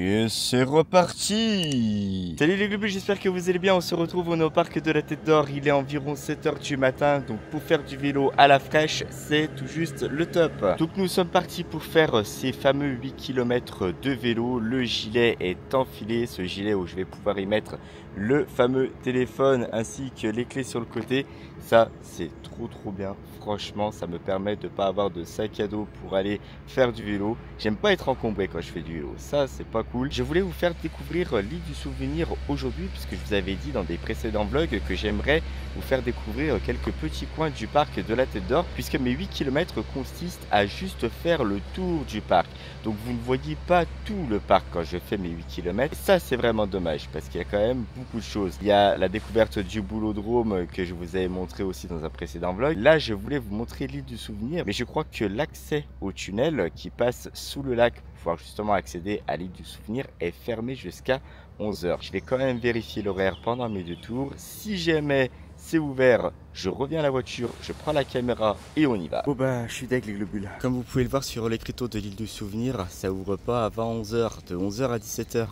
Et c'est reparti. Salut les globus, j'espère que vous allez bien. On se retrouve au parc de la Tête d'Or. Il est environ 7 h du matin. Donc pour faire du vélo à la fraîche, c'est tout juste le top. Donc nous sommes partis pour faire ces fameux 8 km de vélo. Le gilet est enfilé. Ce gilet où je vais pouvoir y mettre le fameux téléphone ainsi que les clés sur le côté. Ça, c'est trop bien. Franchement, ça me permet de ne pas avoir de sac à dos pour aller faire du vélo. J'aime pas être encombré quand je fais du vélo. Ça, c'est pas cool. Je voulais vous faire découvrir l'île du souvenir aujourd'hui puisque je vous avais dit dans des précédents vlogs que j'aimerais vous faire découvrir quelques petits coins du parc de la Tête d'Or puisque mes 8 km consistent à juste faire le tour du parc. Donc vous ne voyez pas tout le parc quand je fais mes 8 km. Et ça, c'est vraiment dommage parce qu'il y a quand même beaucoup de choses. Il y a la découverte du boulodrome que je vous avais montré aussi dans un précédent vlog. Là, je voulais vous montrer l'île du souvenir, mais je crois que l'accès au tunnel qui passe sous le lac pour pouvoir justement accéder à l'île du souvenir est fermé jusqu'à 11 h. Je vais quand même vérifier l'horaire pendant mes deux tours. Si jamais c'est ouvert, je reviens à la voiture, je prends la caméra et on y va. Bon bah, je suis deg les globules. Comme vous pouvez le voir sur l'écriteau de l'île du souvenir, ça ouvre pas avant 11 h, de 11 h à 17 h.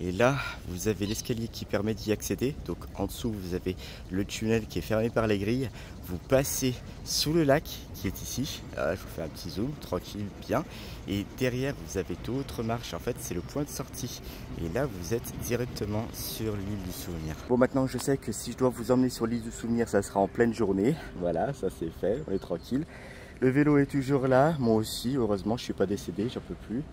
Et là, vous avez l'escalier qui permet d'y accéder. Donc en dessous, vous avez le tunnel qui est fermé par les grilles. Vous passez sous le lac qui est ici. Je vous fais un petit zoom, tranquille, bien. Et derrière, vous avez d'autres marches. En fait, c'est le point de sortie. Et là, vous êtes directement sur l'île du souvenir. Bon, maintenant, je sais que si je dois vous emmener sur l'île du souvenir, ça sera en pleine journée. Voilà, ça c'est fait, on est tranquille. Le vélo est toujours là, moi aussi, heureusement, je ne suis pas décédé, j'en peux plus.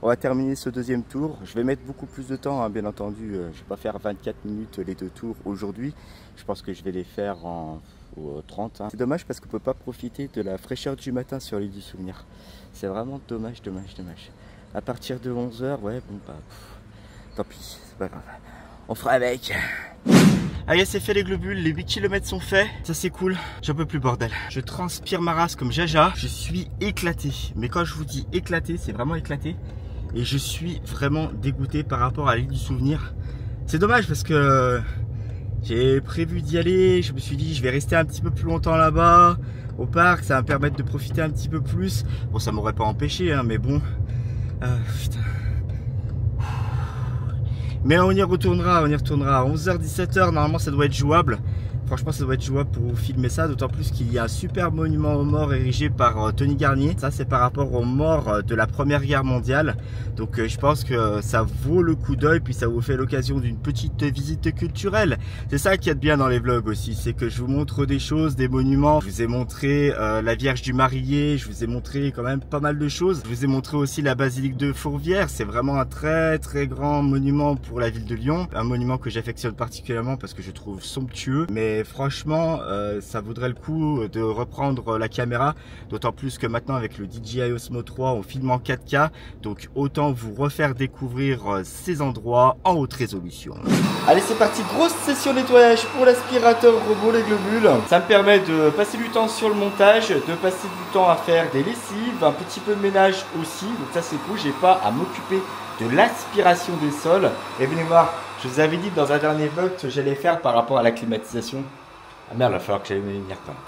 On va terminer ce deuxième tour. Je vais mettre beaucoup plus de temps, hein, bien entendu. Je ne vais pas faire 24 minutes les deux tours aujourd'hui. Je pense que je vais les faire en 30. Hein. C'est dommage parce qu'on ne peut pas profiter de la fraîcheur du matin sur l'île du souvenir. C'est vraiment dommage. À partir de 11 h, ouais, bon bah, tant pis, c'est pas grave. On fera avec. Allez, c'est fait les globules, les 8 km sont faits, ça c'est cool, j'en peux plus bordel. Je transpire ma race comme Jaja, je suis éclaté. Mais quand je vous dis éclaté, c'est vraiment éclaté. Et je suis vraiment dégoûté par rapport à l'île du souvenir. C'est dommage parce que j'ai prévu d'y aller, je me suis dit je vais rester un petit peu plus longtemps là-bas, au parc, ça va me permettre de profiter un petit peu plus. Bon, ça m'aurait pas empêché, hein, mais bon, putain. Mais on y retournera, à 11 h, 17 h, normalement ça doit être jouable. Franchement, ça doit être jouable pour vous filmer ça, d'autant plus qu'il y a un super monument aux morts érigé par Tony Garnier. Ça, c'est par rapport aux morts de la Première Guerre mondiale. Donc, je pense que ça vaut le coup d'œil, puis ça vous fait l'occasion d'une petite visite culturelle. C'est ça qu'il y a de bien dans les vlogs aussi, c'est que je vous montre des choses, des monuments. Je vous ai montré la Vierge du Marillier, je vous ai montré quand même pas mal de choses. Je vous ai montré aussi la basilique de Fourvière. C'est vraiment un très grand monument pour la ville de Lyon. Un monument que j'affectionne particulièrement parce que je trouve somptueux. Mais franchement, ça vaudrait le coup de reprendre la caméra, d'autant plus que maintenant avec le DJI Osmo 3 on filme en 4K, donc autant vous refaire découvrir ces endroits en haute résolution. Allez, c'est parti, grosse session nettoyage pour l'aspirateur robot les globules. Ça me permet de passer du temps sur le montage, de passer du temps à faire des lessives, un petit peu de ménage aussi, donc ça c'est cool, j'ai pas à m'occuper de l'aspiration des sols. Et venez voir, je vous avais dit dans un dernier vlog que j'allais faire par rapport à la climatisation. Ah merde, il va falloir que j'aille me venir quand même.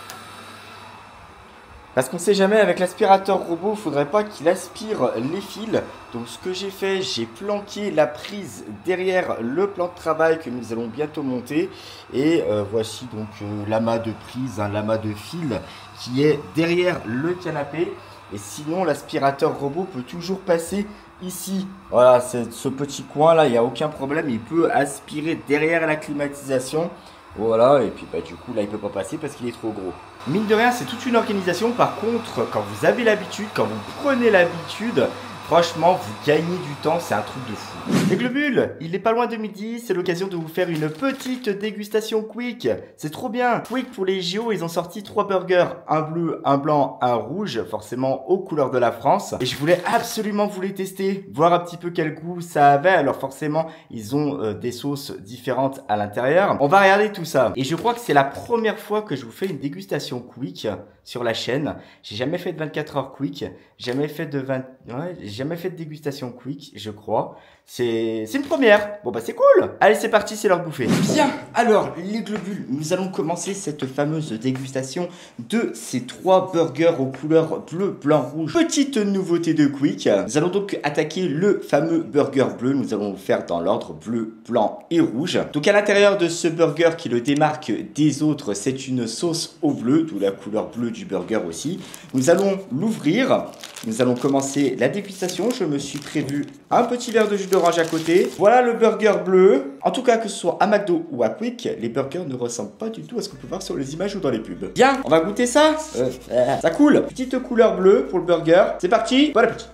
Parce qu'on sait jamais, avec l'aspirateur robot, il ne faudrait pas qu'il aspire les fils. Donc ce que j'ai fait, j'ai planqué la prise derrière le plan de travail que nous allons bientôt monter. Et voici donc l'amas de prise, un l'amas de fils qui est derrière le canapé. Et sinon, l'aspirateur robot peut toujours passer ici. Voilà, c'est ce petit coin là, il n'y a aucun problème. Il peut aspirer derrière la climatisation. Voilà, et puis bah, du coup là il peut pas passer parce qu'il est trop gros. Mine de rien, c'est toute une organisation. Par contre, quand vous avez l'habitude, quand vous prenez l'habitude, franchement vous gagnez du temps, c'est un truc de fou. Les globules, il est pas loin de midi, c'est l'occasion de vous faire une petite dégustation Quick. C'est trop bien. Quick, pour les JO, ils ont sorti 3 burgers, un bleu, un blanc, un rouge, forcément aux couleurs de la France. Et je voulais absolument vous les tester, voir un petit peu quel goût ça avait. Alors forcément, ils ont des sauces différentes à l'intérieur. On va regarder tout ça. Et je crois que c'est la première fois que je vous fais une dégustation Quick sur la chaîne. J'ai jamais fait de 24 heures Quick, jamais fait de 20... Ouais, jamais fait de dégustation quick, je crois. C'est une première. Bon bah c'est cool. Allez, c'est parti, c'est leur bouffer. Bien, alors les globules, nous allons commencer cette fameuse dégustation de ces 3 burgers aux couleurs bleu, blanc, rouge. Petite nouveauté de quick. Nous allons donc attaquer le fameux burger bleu. Nous allons le faire dans l'ordre bleu, blanc et rouge. Donc à l'intérieur de ce burger qui le démarque des autres, c'est une sauce au bleu, d'où la couleur bleue du burger aussi. Nous allons l'ouvrir. Nous allons commencer la dégustation. Je me suis prévu un petit verre de jus d'orange à côté. Voilà le burger bleu. En tout cas, que ce soit à McDo ou à Quick, les burgers ne ressemblent pas du tout à ce qu'on peut voir sur les images ou dans les pubs. Bien, on va goûter ça. Ça coule. Petite couleur bleue pour le burger. C'est parti. Bon appétit.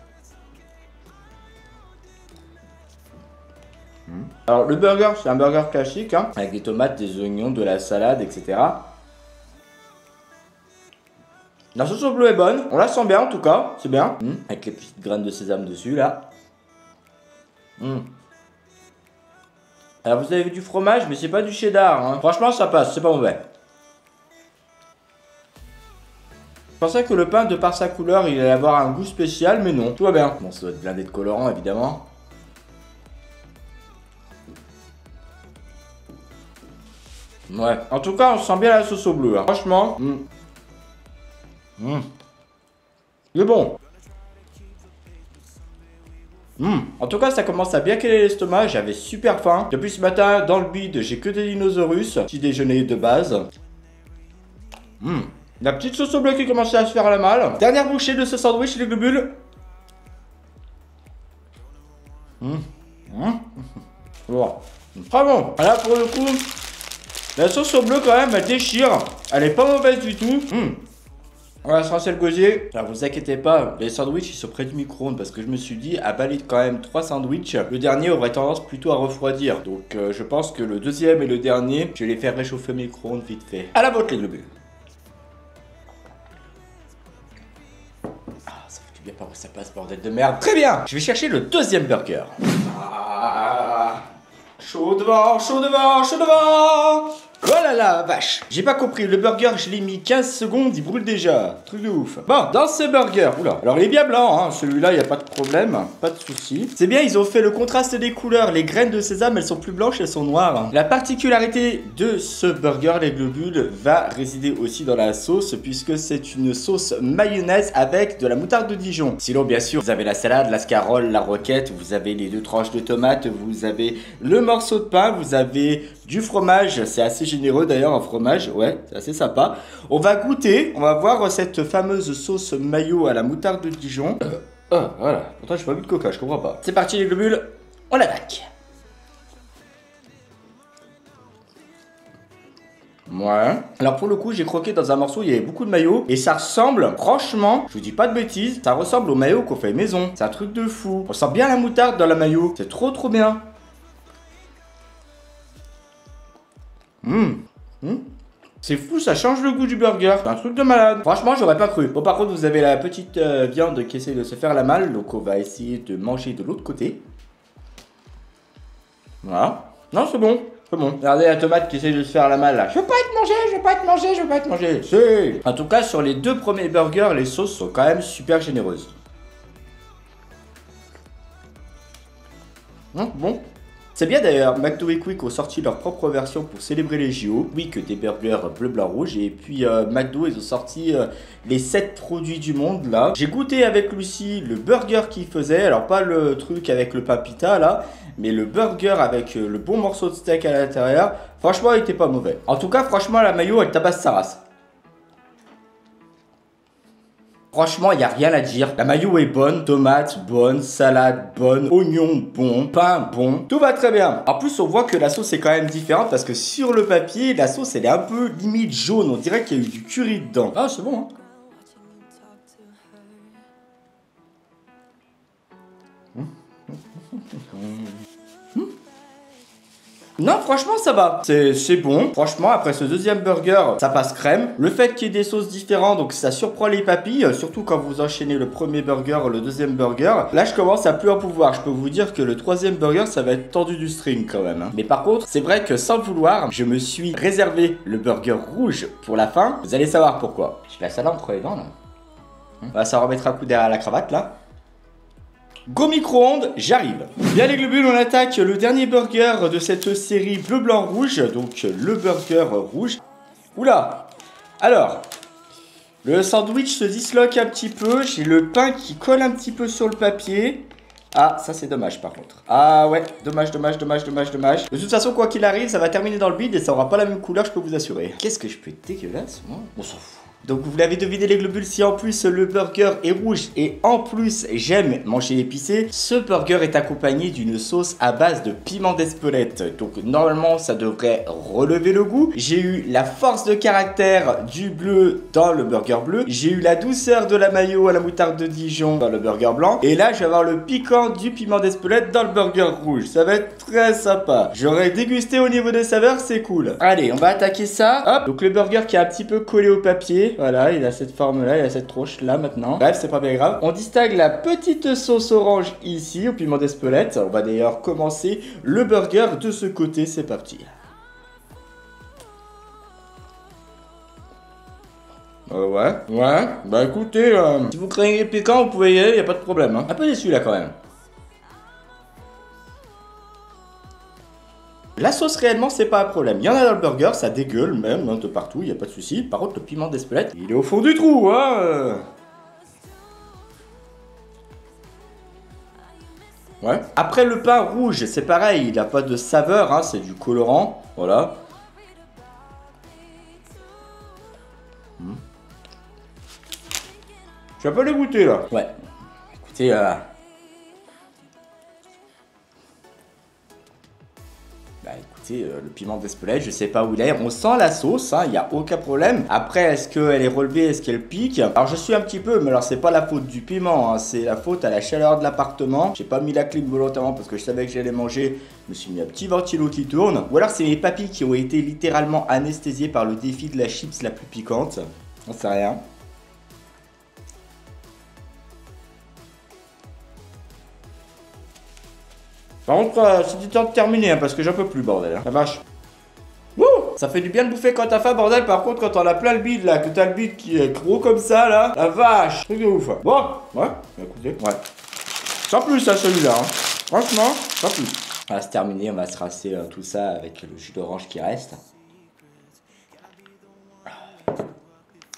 Alors le burger, c'est un burger classique, hein, avec des tomates, des oignons, de la salade, etc. La sauce au bleu est bonne, on la sent bien en tout cas, c'est bien. Avec les petites graines de sésame dessus là. Alors vous avez du fromage, mais c'est pas du cheddar, hein. Franchement ça passe, c'est pas mauvais. Je pensais que le pain, de par sa couleur, il allait avoir un goût spécial, mais non, tout va bien. Bon, ça doit être blindé de colorant évidemment. Ouais, en tout cas on sent bien la sauce au bleu, hein. Franchement. Il est bon. En tout cas, ça commence à bien caler l'estomac. J'avais super faim. Depuis ce matin, dans le bide, j'ai que des dinosaures. Petit déjeuner de base. La petite sauce au bleu qui commençait à se faire la malle. Dernière bouchée de ce sandwich, les globules. Bon. Très bon. Là, pour le coup, la sauce au bleu, quand même, elle déchire. Elle est pas mauvaise du tout. Voilà, c'est le gosier. Alors vous inquiétez pas, les sandwichs ils sont près du micro-ondes parce que je me suis dit, à balayer quand même 3 sandwichs, le dernier aurait tendance plutôt à refroidir. Donc je pense que le deuxième et le dernier, je vais les faire réchauffer au micro-ondes vite fait. À la vôtre les globules. Ah, ça fait du bien par où ça passe, bordel de merde. Très bien. Je vais chercher le deuxième burger. Chaud devant, chaud devant, chaud devant. Oh là là, vache. J'ai pas compris, le burger, je l'ai mis 15 secondes, il brûle déjà. Truc de ouf. Bon, dans ce burger, oula. Alors, il est bien blanc, hein. Celui-là, il n'y a pas de problème. Pas de souci. C'est bien, ils ont fait le contraste des couleurs. Les graines de sésame, elles sont plus blanches, elles sont noires. La particularité de ce burger, les globules, va résider aussi dans la sauce, puisque c'est une sauce mayonnaise avec de la moutarde de Dijon. Sinon, bien sûr, vous avez la salade, la scarole, la roquette, vous avez les 2 tranches de tomates, vous avez le morceau de pain, vous avez du fromage, c'est assez généreux d'ailleurs en fromage, ouais, c'est assez sympa. On va goûter, on va voir cette fameuse sauce mayo à la moutarde de Dijon. Voilà, pourtant j'ai pas bu de coca, je comprends pas. C'est parti les globules, on attaque. Ouais. Alors pour le coup, j'ai croqué dans un morceau, il y avait beaucoup de mayo. Et ça ressemble, franchement, je vous dis pas de bêtises, ça ressemble au mayo qu'on fait maison. C'est un truc de fou. On sent bien la moutarde dans la mayo, c'est trop bien. C'est fou, ça change le goût du burger. C'est un truc de malade. Franchement, j'aurais pas cru. Bon, par contre, vous avez la petite viande qui essaie de se faire la malle. Donc, on va essayer de manger de l'autre côté. Voilà. Non, c'est bon. C'est bon. Regardez la tomate qui essaie de se faire la malle là. Je veux pas être mangé, je veux pas être mangé, je veux pas être mangé. C'est. En tout cas, sur les 2 premiers burgers, les sauces sont quand même super généreuses. Bon. C'est bien d'ailleurs, McDo et Quick ont sorti leur propre version pour célébrer les JO. Quick des burgers bleu, blanc, rouge. Et puis McDo, ils ont sorti les 7 produits du monde là. J'ai goûté avec Lucie le burger qu'ils faisaient. Alors pas le truc avec le pain pita là, mais le burger avec le bon morceau de steak à l'intérieur. Franchement, il était pas mauvais. En tout cas, franchement, la mayo, elle tabasse sa race. Franchement, il n'y a rien à dire. La mayo est bonne, tomate bonne, salade bonne, oignon bon, pain bon. Tout va très bien. En plus, on voit que la sauce est quand même différente parce que sur le papier, la sauce, elle est un peu limite jaune. On dirait qu'il y a eu du curry dedans. Ah, c'est bon, hein. Non, franchement, ça va. C'est bon. Franchement, après ce deuxième burger, ça passe crème. Le fait qu'il y ait des sauces différentes, donc ça surprend les papilles. Surtout quand vous enchaînez le premier burger, le deuxième burger. Là, je commence à plus en pouvoir. Je peux vous dire que le troisième burger, ça va être tendu du string quand même, hein. Mais par contre, c'est vrai que sans le vouloir, je me suis réservé le burger rouge pour la fin. Vous allez savoir pourquoi. J'ai la salade entre les dents, là. Bah, ça remettra un coup derrière la cravate, là. Go micro-ondes, j'arrive. Bien les globules, on attaque le dernier burger de cette série bleu, blanc, rouge. Donc le burger rouge. Oula. Alors, le sandwich se disloque un petit peu. J'ai le pain qui colle un petit peu sur le papier. Ah, ça c'est dommage par contre. Ah ouais, dommage. De toute façon, quoi qu'il arrive, ça va terminer dans le bide et ça aura pas la même couleur, je peux vous assurer. Qu'est-ce que je peux être dégueulasse, moi? On s'en fout. Donc vous l'avez deviné les globules, si en plus le burger est rouge et en plus j'aime manger épicé, ce burger est accompagné d'une sauce à base de piment d'Espelette. Donc normalement ça devrait relever le goût. J'ai eu la force de caractère du bleu dans le burger bleu. J'ai eu la douceur de la mayo à la moutarde de Dijon dans le burger blanc. Et là je vais avoir le piquant du piment d'Espelette dans le burger rouge. Ça va être très sympa. J'aurais dégusté au niveau des saveurs, c'est cool. Allez, on va attaquer ça. Hop. Donc le burger qui est un petit peu collé au papier. Voilà, il a cette forme-là, il a cette tronche là maintenant. Bref, c'est pas bien grave. On distingue la petite sauce orange ici, au piment d'Espelette. On va d'ailleurs commencer le burger de ce côté, c'est parti. Ouais. Bah écoutez, si vous craignez piquant, vous pouvez y aller, y a pas de problème. Hein. Un peu déçu là quand même. La sauce réellement c'est pas un problème, il y en a dans le burger, ça dégueule même de partout, il n'y a pas de souci. Par contre le piment d'Espelette, il est au fond du trou hein. Ouais. Après le pain rouge c'est pareil, il n'a pas de saveur, hein, c'est du colorant, voilà. Je suis un peu dégoûté là. Ouais, écoutez, le piment d'Espelette, je sais pas où il est. On sent la sauce, il n'y a aucun problème. Après, est-ce qu'elle est relevée, est-ce qu'elle pique? Alors, je suis un petit peu, mais alors, c'est pas la faute du piment, hein, c'est la faute à la chaleur de l'appartement. J'ai pas mis la clim volontairement parce que je savais que j'allais manger. Je me suis mis un petit ventilo qui tourne. Ou alors, c'est mes papilles qui ont été littéralement anesthésiées par le défi de la chips la plus piquante. On sait rien. Par contre, c'est du temps de terminer, hein, parce que j'en peux plus, bordel. Hein. La vache. Wouh! Ça fait du bien de bouffer quand t'as faim, bordel. Par contre, quand t'en as plein le bide, là, que t'as le bide qui est gros comme ça, là, la vache. Truc de ouf. Bon, ouais, écoutez, ouais. Sans plus, hein, celui-là. Hein. Franchement, sans plus. Voilà, c'est terminé. On va se rincer tout ça avec le jus d'orange qui reste.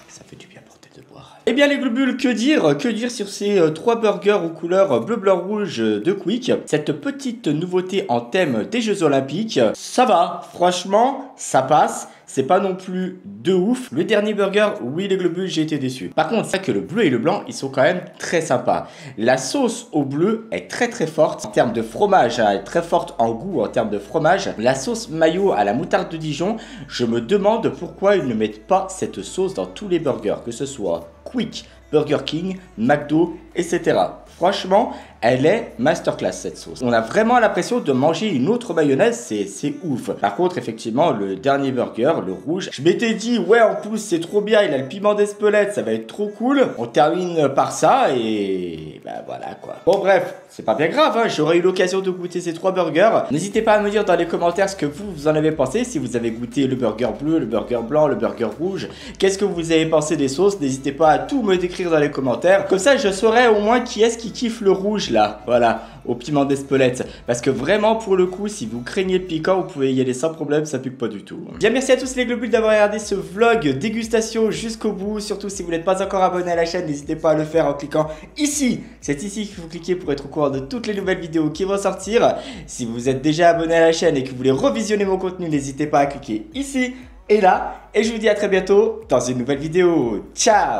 Ça fait du bien pour tête de boire. Eh bien les globules, que dire sur ces 3 burgers aux couleurs bleu, blanc, rouge de Quick. Cette petite nouveauté en thème des Jeux Olympiques, ça va, franchement, ça passe. C'est pas non plus de ouf. Le dernier burger, oui les globules, j'ai été déçu. Par contre, c'est que le bleu et le blanc, ils sont quand même très sympas. La sauce au bleu est très forte en termes de fromage, elle est très forte en goût en termes de fromage. La sauce mayo à la moutarde de Dijon, je me demande pourquoi ils ne mettent pas cette sauce dans tous les burgers, que ce soit Quick, Burger King, McDo, etc. Franchement, elle est masterclass cette sauce. On a vraiment l'impression de manger une autre mayonnaise, c'est ouf. Par contre, effectivement, le dernier burger, le rouge, je m'étais dit, ouais, en plus, c'est trop bien, il a le piment d'Espelette, ça va être trop cool. On termine par ça et bah voilà quoi. Bon bref, c'est pas bien grave, hein, j'aurais eu l'occasion de goûter ces 3 burgers. N'hésitez pas à me dire dans les commentaires ce que vous en avez pensé, si vous avez goûté le burger bleu, le burger blanc, le burger rouge. Qu'est-ce que vous avez pensé des sauces? N'hésitez pas à tout me décrire dans les commentaires. Comme ça, je saurai au moins qui est-ce qui kiffe le rouge là, voilà, au piment d'Espelette. Parce que vraiment, pour le coup, si vous craignez le piquant, vous pouvez y aller sans problème, ça pique pas du tout. Bien, merci à tous les globules d'avoir regardé ce vlog dégustation jusqu'au bout. Surtout si vous n'êtes pas encore abonné à la chaîne, n'hésitez pas à le faire en cliquant ici. C'est ici qu'il faut cliquer pour être au courant de toutes les nouvelles vidéos qui vont sortir. Si vous êtes déjà abonné à la chaîne et que vous voulez revisionner mon contenu, n'hésitez pas à cliquer ici et là. Et je vous dis à très bientôt dans une nouvelle vidéo. Ciao!